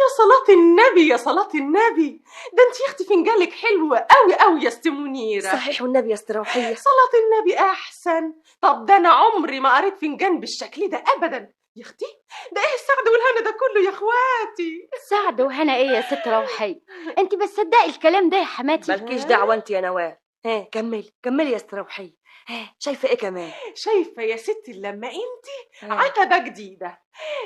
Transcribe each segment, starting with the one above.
يا صلاة النبي يا صلاة النبي، ده انت يا اختي فنجانك حلوة قوي قوي يا ست منيرة. صحيح والنبي يا ست روحية. صلاة النبي احسن. طب ده انا عمري ما قريت فنجان بالشكل ده ابدا يا اختي. ده ايه السعد والهنا ده كله يا اخواتي؟ سعد وهنا ايه يا ست روحية؟ انت بس صدقي الكلام ده يا حماتي. مالكيش دعوة انت يا نوال. ها كملي يا ست روحية. ها شايفة ايه كمان؟ شايفة يا ستي لما انت عتبة جديدة،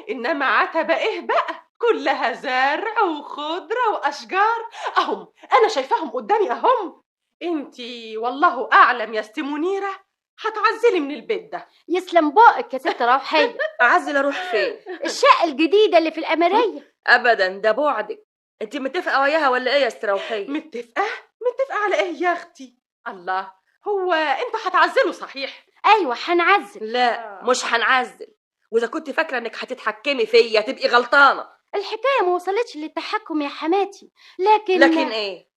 انما عتبة ايه بقى، كلها زرع وخضرة واشجار اهم. انا شايفاهم قدامي اهم. انتي والله اعلم يا ست منيرة هتعزلي من البيت ده. يسلم بقك يا ست روحية. اعزل اروح فين؟ الشقة الجديدة اللي في الأميرية. ابدا، ده بعدك. انت متفقة وياها ولا ايه يا ست روحية؟ متفقة على ايه يا اختي؟ الله، هو انتوا هتعزلوا صحيح؟ ايوه هنعزل. لا مش هنعزل، واذا كنت فاكرة انك هتتحكمي فيا تبقي غلطانة. الحكاية ما وصلتش للتحكم يا حماتي، لكن ايه؟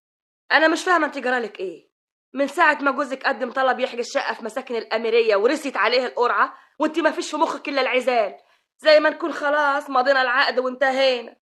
انا مش فاهمة انت جرالك ايه. من ساعة ما جوزك قدم طلب يحجز شقة في مساكن الأميرية ورست عليه القرعة وانت ما فيش في مخك إلا العزال، زي ما نكون خلاص ماضينا العقد وانتهينا.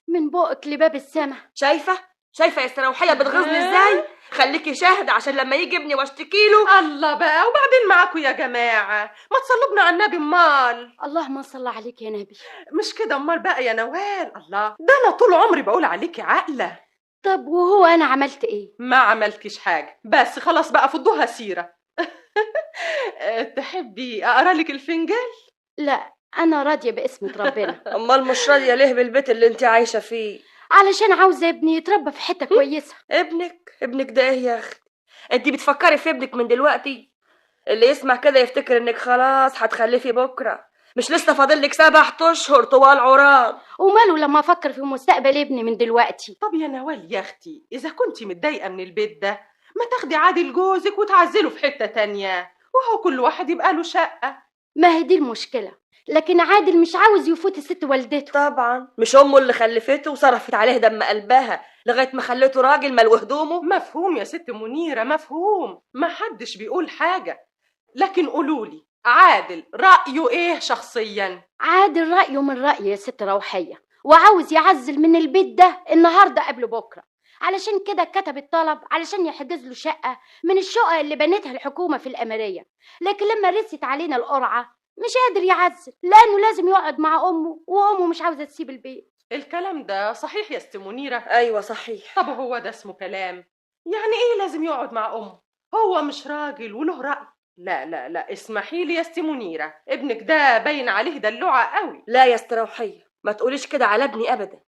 من بقك لباب السما. شايفة يا استروحية بتغيظني ازاي؟ خليكي شاهد عشان لما يجي ابني واشتكي له. الله بقى، وبعدين معاكم يا جماعة، ما تصلبنا على النبي امال. اللهم صل عليك يا نبي. مش كده امال بقى يا نوال؟ الله، ده انا طول عمري بقول عليكي عاقلة. طب وهو انا عملت ايه؟ ما عملتكيش حاجة، بس خلاص بقى فضوها سيرة. تحبي اقرا لك الفنجان؟ لا انا راضية باسمة ربنا. امال مش راضية ليه بالبيت اللي انت عايشة فيه؟ علشان عاوزة ابني يتربى في حتة كويسة. ابنك ده ايه يا اختي؟ انت بتفكري في ابنك من دلوقتي؟ اللي يسمع كده يفتكر انك خلاص هتخلفي بكره، مش لسه فاضلك 7 اشهر طوال عراض. وماله لما افكر في مستقبل ابني من دلوقتي؟ طب يا نوال يا اختي، اذا كنتي متضايقة من البيت ده ما تاخدي عادل جوزك وتعزله في حتة تانية، وهو كل واحد يبقى له شقة. ما هي دي المشكلة، لكن عادل مش عاوز يفوت الست والدته. طبعا مش امه اللي خلفته وصرفت عليه دم قلبها لغايه ما خلته راجل ملو هدومه. مفهوم يا ست منيرة، مفهوم، ما حدش بيقول حاجة، لكن قولولي عادل رأيه ايه شخصيا؟ عادل رأيه من رأيي يا ست روحية، وعاوز يعزل من البيت ده النهاردة قبل بكرة. علشان كده كتب الطلب علشان يحجز له شقة من الشقق اللي بنتها الحكومة في الأميرية. لكن لما رست علينا القرعة مش قادر يعزل، لأنه لازم يقعد مع أمه، وأمه مش عاوزة تسيب البيت. الكلام ده صحيح يا ست منيرة؟ ايوه صحيح. طب هو ده اسمه كلام؟ يعني ايه لازم يقعد مع أمه؟ هو مش راجل وله رأي؟ لا لا لا، اسمحي لي يا ست منيرة، ابنك ده باين عليه دلوعة قوي. لا يا استروحية، ما تقوليش كده على ابني ابدا.